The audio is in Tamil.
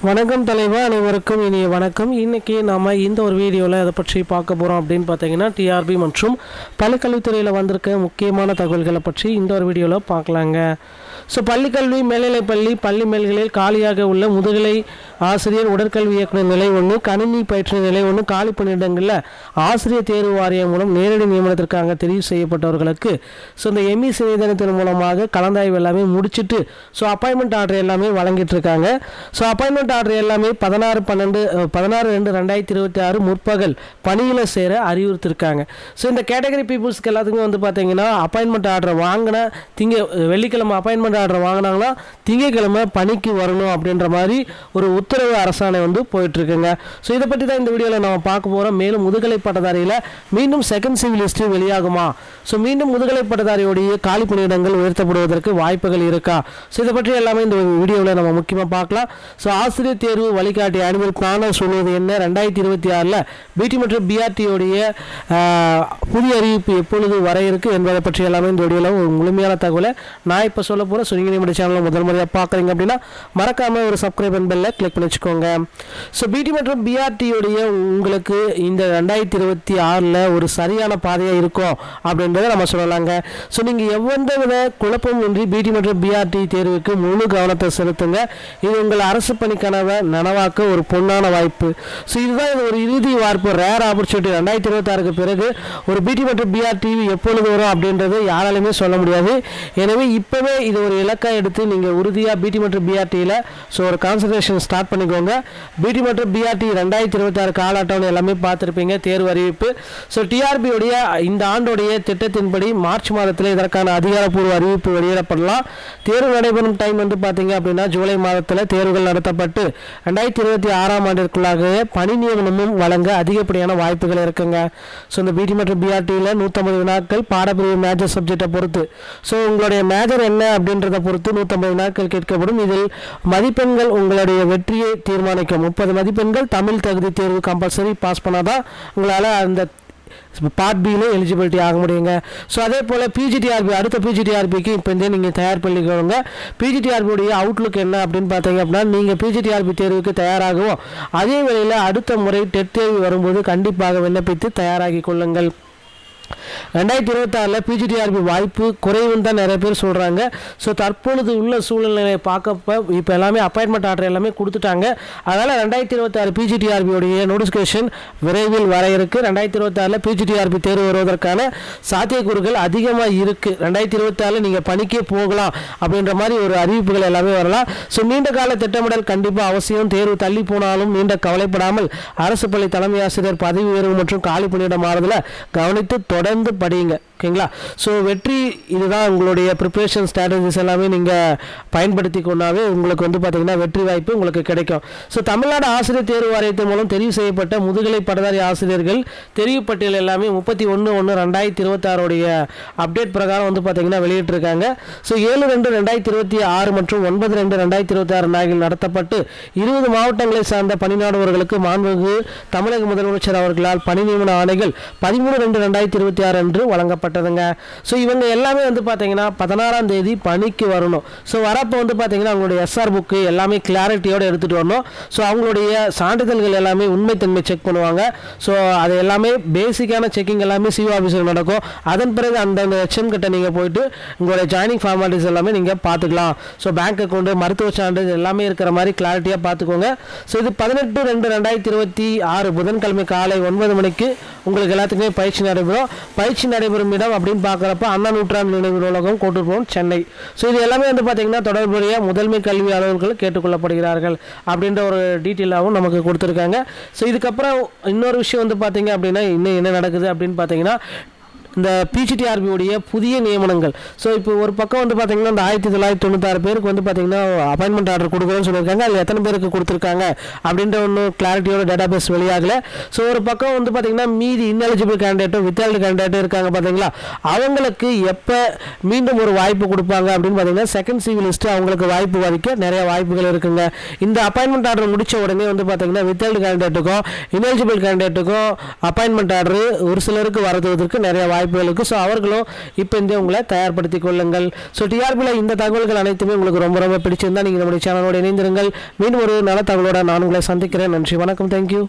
வணக்கம் தலைவா, அனைவருக்கும் இனிய வணக்கம். இன்றைக்கி நம்ம இந்த ஒரு வீடியோவில் அதை பற்றி பார்க்க போகிறோம் அப்படின்னு பார்த்தீங்கன்னா டிஆர்பி மற்றும் பள்ளிக்கல்வித்துறையில் வந்திருக்க முக்கியமான தகவல்களை பற்றி இந்த ஒரு வீடியோவில் பார்க்கலாங்க. ஸோ பள்ளிக்கல்வி மேல்நிலைப்பள்ளி பள்ளி மேல்களில் காலியாக உள்ள முதுகலை ஆசிரியர் உடற்கல்வி இயக்குனர் நிலை 1 கணினி பயிற்றுனர் நிலை 1 காலி பணியிடங்களில் ஆசிரியர் தேர்வு வாரியம் மூலம் நேரடி நியமனத்திற்காக தெரிவு செய்யப்பட்டவர்களுக்கு ஸோ இந்த எம்இசி நிதித்தின் மூலமாக கலந்தாய்வு எல்லாமே முடிச்சுட்டு ஸோ அப்பாயின்மெண்ட் ஆர்டர் எல்லாமே வழங்கிட்டு இருக்காங்க. ஸோ அப்பாயின்மெண்ட் ஆர்டர் எல்லாமே 16/2/2026 முற்பகல் பணியில் சேர அறிவுறுத்திருக்காங்க. ஸோ இந்த கேட்டகரி பீப்புள்ஸ்க்கு எல்லாத்துக்குமே வந்து பார்த்தீங்கன்னா அப்பாயின்மெண்ட் ஆர்டர் வாங்கினா வெள்ளிக்கிழமை அப்பாயின்மெண்ட் ஆர்டர் வாங்கினாங்கன்னா திங்கக்கிழமை பணிக்கு வரணும் அப்படின்ற மாதிரி ஒரு உத்தரவு அரசாணை வந்து போயிட்டுருக்குங்க. ஸோ இதை பற்றி தான் இந்த வீடியோவில் நம்ம பார்க்க போகிறோம். மேலும் முதுகலை பட்டதாரியில் மீண்டும் செகண்ட் சிவில் லிஸ்ட்டு வெளியாகுமா, ஸோ மீண்டும் முதுகலை பட்டதாரியோடைய காலி பணியிடங்கள் உயர்த்தப்படுவதற்கு வாய்ப்புகள் இருக்கா, ஸோ இதை பற்றி எல்லாமே இந்த வீடியோவில் நம்ம முக்கியமாக பார்க்கலாம். ஸோ ஆசிரியர் தேர்வு வழிகாட்டி ஆனுவல் பிளானர் சொல்வது என்ன, 2026 பிடி மற்றும் பிஆர்டியோடைய புதிய அறிவிப்பு எப்பொழுது வர இருக்கு என்பதை பற்றி எல்லாமே இந்த வீடியோவில் ஒரு முழுமையான தகவலை நான் இப்போ சொல்ல போகிறேன். ஸோ நீங்கள் நம்முடைய சேனலில் முதல் முறையாக பார்க்குறீங்க அப்படின்னா மறக்காமல் ஒரு சப்ஸ்கிரைப் பெல்லை கிளிக் பண்ணி வச்சுக்கோங்க. ஸோ பிடி மற்றும் பிஆர்டியோடைய உங்களுக்கு இந்த 2026 ஒரு சரியான பாதையாக இருக்கும் அப்படின்றத நம்ம சொல்லலாங்க. ஸோ நீங்கள் எவ்வளவு வித குழப்பம் இன்றி பிடி மற்றும் பிஆர்டி தேர்வுக்கு முழு கவனத்தை செலுத்துங்க. இது உங்கள் அரசு பணி கனவை நனவாக்க ஒரு பொன்னான வாய்ப்பு. ஸோ இதுதான் இது ஒரு இறுதி வாய்ப்பு, ரேர் ஆப்பர்ச்சுனிட்டி. 2026 பிறகு ஒரு பிடி மற்றும் பிஆர்டி எப்பொழுது வரும் அப்படின்றது யாராலுமே சொல்ல முடியாது. எனவே இப்போவே இது ஒரு இலக்காக எடுத்து நீங்கள் உறுதியாக பிடி மற்றும் பிஆர்டியில் ஸோ ஒரு கான்சன்ட்ரேஷன் ஸ்டார்ட் பண்ணிக்கோங்க. பிடி மற்றும் பிஆர்டி 2026 கால அட்டவணை எல்லாமே பார்த்துருப்பீங்க, தேர்வு அறிவிப்பு. ஸோ டிஆர்பியோடைய இந்த ஆண்டோடைய திட்டத்தின்படி மார்ச் மாதத்தில் இதற்கான அதிகாரப்பூர்வ அறிவிப்பு வெளியிடப்படலாம். தேர்வு நடைபெறும் டைம் வந்து பார்த்தீங்க அப்படின்னா ஜூலை மாதத்தில் தேர்வுகள் நடத்தப்பட்டு 2026 ஆண்டிற்குள்ளாக பணி நியமனமும் வழங்க அதிகப்படியான வாய்ப்புகள் இருக்குங்க. ஸோ இந்த பிடி மற்றும் பிஆர்டியில் 150 வினாக்கள் பாடப்பிரிவு மேஜர் சப்ஜெக்டை பொறுத்து, ஸோ உங்களுடைய மேஜர் என்ன அப்படின்றத பொறுத்து 150 வினாக்கள் கேட்கப்படும். இதில் மதிப்பெண்கள் உங்களுடைய வெற்றியை தீர்மானிக்கும். 30 மதிப்பெண்கள் தமிழ் தகுதி தேர்வு கம்பல்சரி பாஸ் பண்ணாதான் உங்களால் அந்த பார்ட் பியில் எலிஜிபிலிட்டி ஆக முடியுங்க. ஸோ அதே போல் பிஜிடிஆர்பி, அடுத்த பிஜிடிஆர்பிக்கு இப்போ நீங்கள் தயார் பண்ணிக்கோங்க. பிஜிடிஆர்பியுடைய அவுட்லுக் என்ன அப்படின்னு பார்த்தீங்க அப்படின்னா நீங்கள் பிஜிடிஆர்பி தேர்வுக்கு தயாராகவும் அதே வேளையில் அடுத்த முறை டெட் தேர்வு வரும்போது கண்டிப்பாக விண்ணப்பித்து தயாராகி கொள்ளுங்கள். 2026 பிஜிடிஆர்பி வாய்ப்பு குறைவுன்னு தான் நிறைய பேர் சொல்கிறாங்க. ஸோ தற்பொழுது உள்ள சூழ்நிலையை பார்க்கப்ப இப்போ எல்லாமே அப்பாயின்மெண்ட் ஆர்டர் எல்லாமே கொடுத்துட்டாங்க. அதனால் 2026 பிஜிடிஆர்பியோடைய நோட்டிஃபிகேஷன் விரைவில் வர இருக்குது. 2026 பிஜிடிஆர்பி தேர்வு வருவதற்கான சாத்தியக்கூறுகள் அதிகமாக இருக்குது. 2026 நீங்கள் பணிக்கே போகலாம் அப்படின்ற மாதிரி ஒரு அறிவிப்புகள் எல்லாமே வரலாம். ஸோ நீண்ட கால திட்டமிடல் கண்டிப்பாக அவசியம். தேர்வு தள்ளி போனாலும் நீண்ட கவலைப்படாமல் அரசு பள்ளி தலைமை ஆசிரியர் பதவி உயர்வு மற்றும் காலி பணியிடம் மாறுதல கவனித்து தொடர்ந்து படியுங்க, ஓகேங்களா. ஸோ வெற்றி இதுதான். உங்களுடைய ப்ரிப்பரேஷன் ஸ்ட்ராட்டஜிஸ் எல்லாமே நீங்கள் பயன்படுத்தி கொண்டாவே உங்களுக்கு வந்து பார்த்தீங்கன்னா வெற்றி வாய்ப்பு உங்களுக்கு கிடைக்கும். ஸோ தமிழ்நாடு ஆசிரியர் தேர்வு வாரியத்தின் மூலம் தெரிவு செய்யப்பட்ட முதுகலை பட்டதாரி ஆசிரியர்கள் தெரிவு பட்டியல் எல்லாமே 31/1/2026 அப்டேட் பிரகாரம் வந்து பார்த்தீங்கன்னா வெளியிட்டிருக்காங்க. ஸோ 7/2/2026 மற்றும் 9/2/2026 நாளில் நடத்தப்பட்டு 20 மாவட்டங்களை சார்ந்த பணிநாடுவர்களுக்கு மாண்புமிகு தமிழக முதலமைச்சர் அவர்களால் பணி நியமன ஆணைகள் 13/2/2026 அன்று வழங்கப்பட்டதுங்க. ஸோ இவங்க எல்லாமே வந்து பார்த்தீங்கன்னா 16ஆம் தேதி பணிக்கு வரணும். ஸோ வரப்போ வந்து பார்த்தீங்கன்னா அவங்களுடைய எஸ்ஆர் புக்கு எல்லாமே கிளாரிட்டியோடு எடுத்துகிட்டு வரணும். ஸோ அவங்களுடைய சான்றிதழ்கள் எல்லாமே உண்மைத்தன்மை செக் பண்ணுவாங்க. ஸோ அது எல்லாமே பேசிக்கான செக்கிங் எல்லாமே சிஓ ஆஃபீஸில் நடக்கும். அதன் பிறகு அந்தந்த ஹெச்எம் கிட்ட நீங்கள் போயிட்டு உங்களுடைய ஜாயினிங் ஃபார்மாலிட்டிஸ் எல்லாமே நீங்கள் பார்த்துக்கலாம். ஸோ பேங்க் அக்கௌண்ட்டு மருத்துவ சான்றிதழ் எல்லாமே இருக்கிற மாதிரி கிளாரிட்டியாக பார்த்துக்கோங்க. ஸோ இது 18/2/2026 புதன்கிழமை காலை 9 மணிக்கு உங்களுக்கு எல்லாத்துக்குமே பயிற்சி நடைபெறும். பயிற்சி நடைபெறும் இடம் அப்படின்னு பார்க்குறப்ப அண்ணா நூற்றாண்டு நினைவு நூலகம், கோட்டூர்புரம், சென்னை. ஸோ இது எல்லாமே வந்து பார்த்தீங்கன்னா தொடர்புடைய முதன்மை கல்வி அலுவலர்கள் கேட்டுக்கொள்ளப்படுகிறார்கள் அப்படின்ற ஒரு டீட்டெயிலாகவும் நமக்கு கொடுத்துருக்காங்க. ஸோ இதுக்கப்புறம் இன்னொரு விஷயம் வந்து பார்த்தீங்க அப்படின்னா இன்னும் என்ன நடக்குது அப்படின்னு பார்த்தீங்கன்னா இந்த பிஜிடிஆர்பியோடைய புதிய நியமனங்கள். ஸோ இப்போ ஒரு பக்கம் வந்து பார்த்தீங்கன்னா இந்த 1996 பேருக்கு வந்து பார்த்தீங்கன்னா அப்பாயின்மெண்ட் ஆர்டர் கொடுக்குறேன்னு சொல்லியிருக்காங்க. அதில் எத்தனை பேருக்கு கொடுத்துருக்காங்க அப்படின்ற ஒன்றும் கிளாரிட்டியோட டேட்டா பேஸ் வெளியாகலை. ஸோ ஒரு பக்கம் வந்து பார்த்தீங்கன்னா மீதி இன்எலிஜிபிள் கேண்டிடேட்டும் வித்ஹெல்டு கேண்டிடேட்டும் இருக்காங்க பார்த்தீங்களா, அவங்களுக்கு எப்போ மீண்டும் ஒரு வாய்ப்பு கொடுப்பாங்க அப்படின்னு பார்த்தீங்கன்னா செகண்ட் சிவில் லிஸ்ட்டு அவங்களுக்கு வாய்ப்பு வரைக்க நிறைய வாய்ப்புகள் இருக்குங்க. இந்த அப்பாயின்மெண்ட் ஆர்டர் முடித்த உடனே வந்து பார்த்தீங்கன்னா வித்ஹெல்டு கேண்டிடேட்டுக்கும் இன்எலிஜிபிள் கேண்டிடேட்டுக்கும் அப்பாயின்மெண்ட் ஆர்டர் ஒரு சிலருக்கு வரதுவதற்கு நிறைய வாய்ப்புகள் இருக்குது. ஸோ அவர்களும் இப்போ இந்த உங்களை தயார்படுத்திக் கொள்ளுங்கள். ஸோ டிஆர்பியில் இந்த தகவல்கள் அனைத்துமே உங்களுக்கு ரொம்ப ரொம்ப பிடிச்சிருந்தா நீங்கள் நம்முடைய சேனலோடு இணைந்திருங்கள். மீண்டும் ஒரு நல்ல தகவலோட நான் உங்களை சந்திக்கிறேன். நன்றி, வணக்கம், தேங்க்யூ.